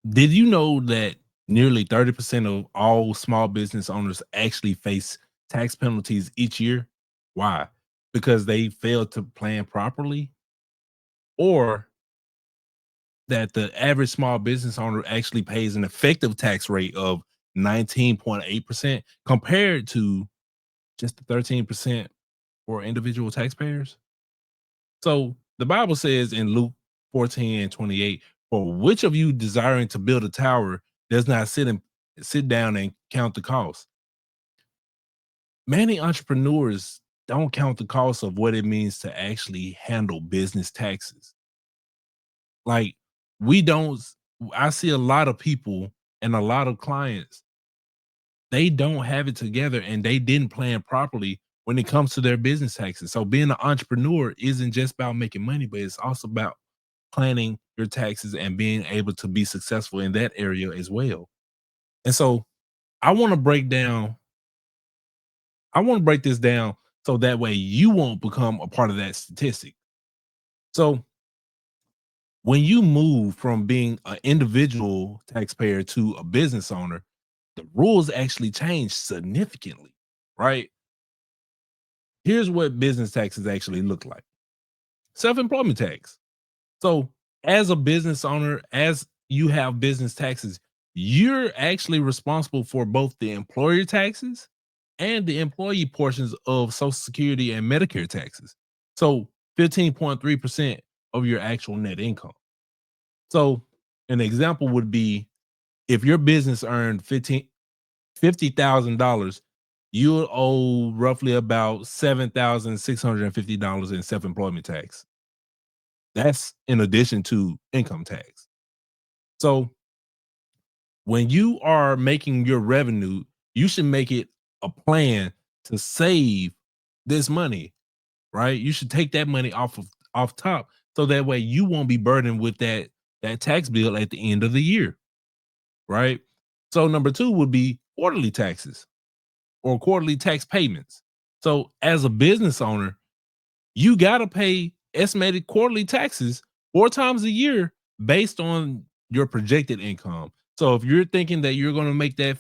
Did you know that nearly 30% of all small business owners actually face tax penalties each year? Why? Because they failed to plan properly, or that the average small business owner actually pays an effective tax rate of 19.8% compared to just the 13% for individual taxpayers? So the Bible says in Luke 14:28, for which of you desiring to build a tower does not sit down and count the cost? Many entrepreneurs don't count the cost of what it means to actually handle business taxes. Like, we don't I see a lot of people and a lot of clients, they don't have it together and they didn't plan properly when it comes to their business taxes. So being an entrepreneur isn't just about making money, but it's also about planning your taxes and being able to be successful in that area as well. And so I want to break down, I want to break this down so that way you won't become a part of that statistic. So when you move from being an individual taxpayer to a business owner, the rules actually change significantly, right? Here's what business taxes actually look like. Self-employment tax. So, as a business owner, as you have business taxes, you're actually responsible for both the employer taxes and the employee portions of Social Security and Medicare taxes. So, 15.3% of your actual net income. So, an example would be if your business earned $50,000, you'll owe roughly about $7,650 in self-employment tax. That's in addition to income tax. So when you are making your revenue, you should make it a plan to save this money, right? You should take that money off top so that way you won't be burdened with that tax bill at the end of the year, right? So number 2 would be quarterly taxes or quarterly tax payments. So as a business owner, you got to pay estimated quarterly taxes 4 times a year based on your projected income. So if you're thinking that you're going to make that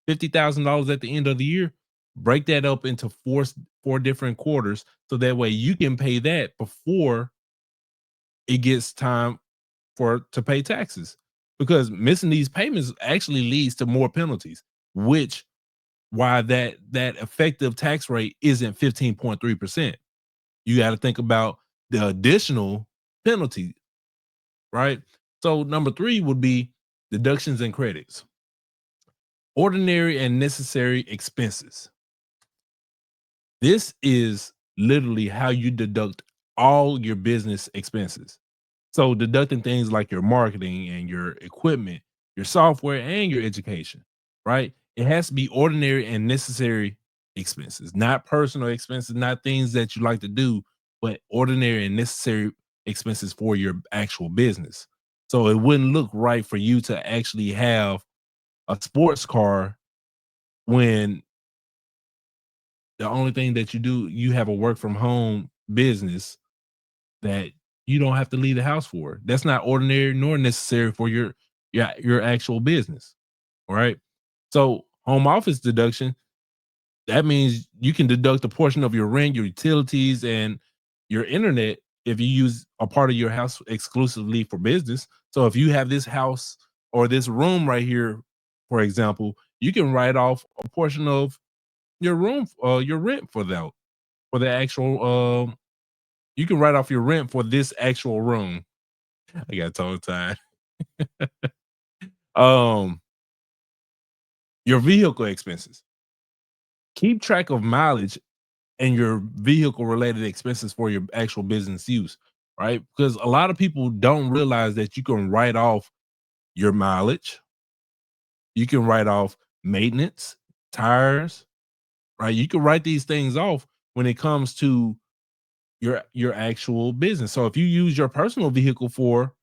$50,000 at the end of the year, break that up into four different quarters so that way you can pay that before it gets time for to pay taxes. Because missing these payments actually leads to more penalties, which why that effective tax rate isn't 15.3%. You got to think about the additional penalty, right? So number 3 would be deductions and credits. Ordinary and necessary expenses. This is literally how you deduct all your business expenses. So deducting things like your marketing and your equipment, your software and your education, right? It has to be ordinary and necessary expenses, not personal expenses, not things that you like to do, but ordinary and necessary expenses for your actual business. So it wouldn't look right for you to actually have a sports car when the only thing that you do, you have a work from home business that you don't have to leave the house for. That's not ordinary nor necessary for your actual business. All right. So home office deduction, that means you can deduct a portion of your rent, your utilities, and your internet if you use a part of your house exclusively for business. So if you have this house or this room right here, for example, you can write off a portion of your room, your rent for the actual. You can write off your rent for this actual room. I got tongue tied. um, your vehicle expenses. Keep track of mileage and your vehicle related expenses for your actual business use, right? Because a lot of people don't realize that you can write off your mileage, you can write off maintenance, tires, right? You can write these things off when it comes to your actual business. So if you use your personal vehicle for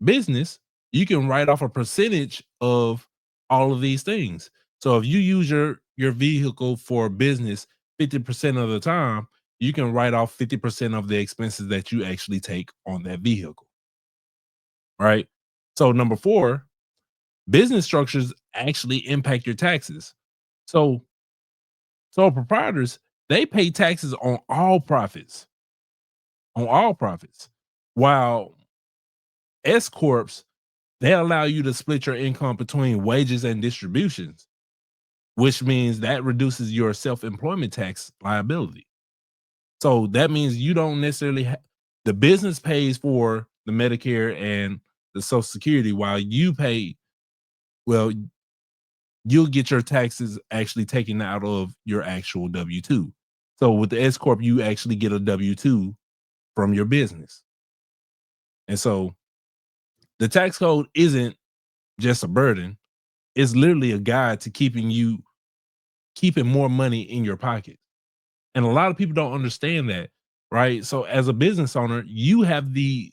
business, you can write off a percentage of all of these things. So if you use your vehicle for business 50% of the time, you can write off 50% of the expenses that you actually take on that vehicle, right? So number 4, Business structures actually impact your taxes. So, so proprietors, they pay taxes on all profits, while S corps, they allow you to split your income between wages and distributions, which means that reduces your self-employment tax liability. So that means you don't necessarily the business pays for the Medicare and the Social Security while you pay, well, you'll get your taxes actually taken out of your actual W-2. So with the S corp, you actually get a W-2 from your business. And so the tax code isn't just a burden, it's literally a guide to keeping more money in your pocket. And a lot of people don't understand that, right? So as a business owner, you have the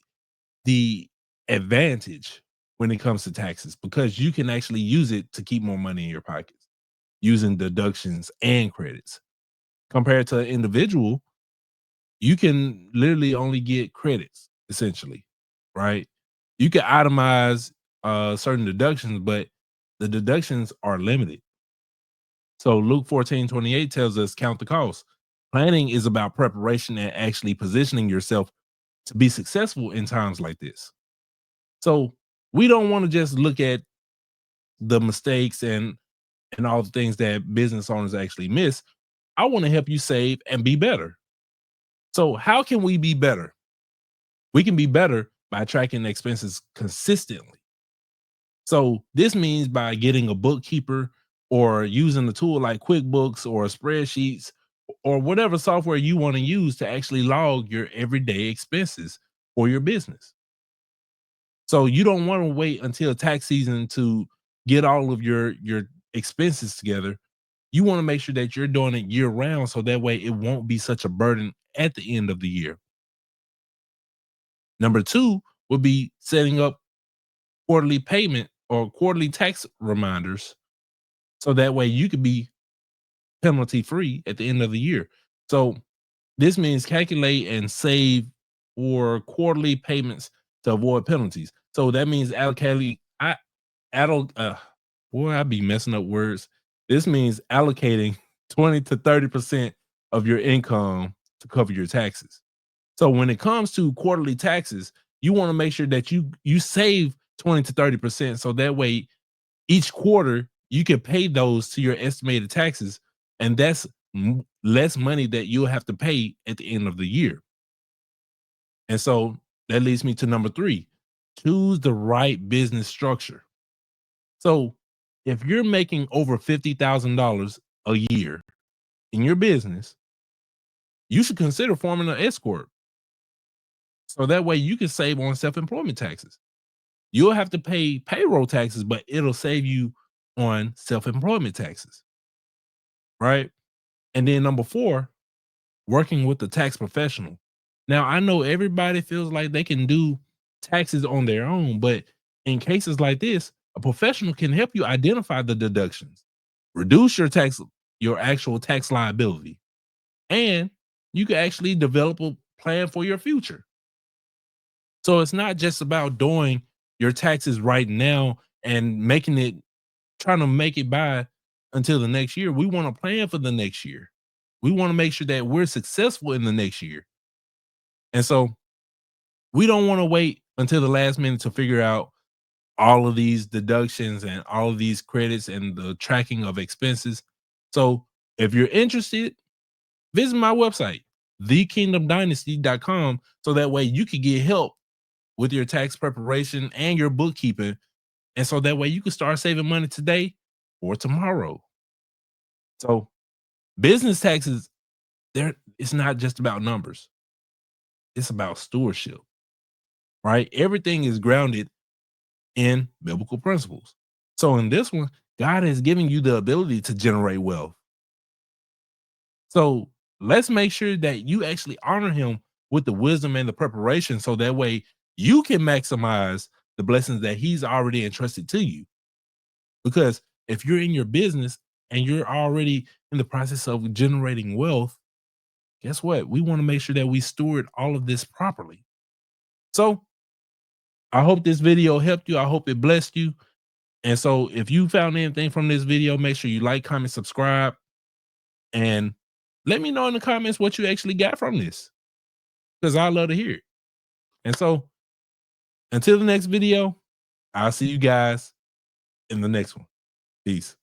advantage when it comes to taxes because you can actually use it to keep more money in your pockets using deductions and credits. Compared to an individual, you can literally only get credits essentially, right? You can itemize certain deductions, but the deductions are limited. So Luke 14:28 tells us count the cost. Planning is about preparation and actually positioning yourself to be successful in times like this. So we don't want to just look at the mistakes and all the things that business owners actually miss. I want to help you save and be better. So how can we be better? We can be better by tracking expenses consistently. So this means by getting a bookkeeper or using a tool like QuickBooks or spreadsheets or whatever software you want to use to actually log your everyday expenses for your business. So you don't want to wait until tax season to get all of your expenses together. You want to make sure that you're doing it year round so that way it won't be such a burden at the end of the year. Number two would be setting up quarterly payment or quarterly tax reminders so that way you could be penalty free at the end of the year. So this means calculate and save for quarterly payments to avoid penalties. So that means allocating adult boy, I be messing up words. This means allocating 20 to 30% of your income to cover your taxes. So when it comes to quarterly taxes, you want to make sure that you save 20 to 30% so that way each quarter you can pay those to your estimated taxes and that's less money that you'll have to pay at the end of the year. And so that leads me to number 3. Choose the right business structure. So if you're making over $50,000 a year in your business, you should consider forming an S corp. So that way you can save on self-employment taxes. You'll have to pay payroll taxes, but it'll save you on self-employment taxes, right? And then number 4, working with the tax professional. Now, I know everybody feels like they can do taxes on their own, but in cases like this, a professional can help you identify the deductions, reduce your actual tax liability, and you can actually develop a plan for your future. So it's not just about doing your taxes right now and trying to make it by until the next year. We want to plan for the next year. We want to make sure that we're successful in the next year. And so we don't want to wait until the last minute to figure out all of these deductions and all of these credits and the tracking of expenses. So if you're interested, visit my website, thekingdomdynasty.com, so that way you can get help with your tax preparation and your bookkeeping. And so that way you can start saving money today or tomorrow. So business taxes, it's not just about numbers. It's about stewardship, right? Everything is grounded in biblical principles. So in this one, God has given you the ability to generate wealth. So let's make sure that you actually honor him with the wisdom and the preparation so that way you can maximize the blessings that he's already entrusted to you. Because if you're in your business and you're already in the process of generating wealth, guess what? We want to make sure that we steward all of this properly. So I hope this video helped you. I hope it blessed you. And so if you found anything from this video, make sure you like, comment, subscribe, and let me know in the comments what you actually got from this, because I love to hear it. And so until the next video, I'll see you guys in the next one. Peace.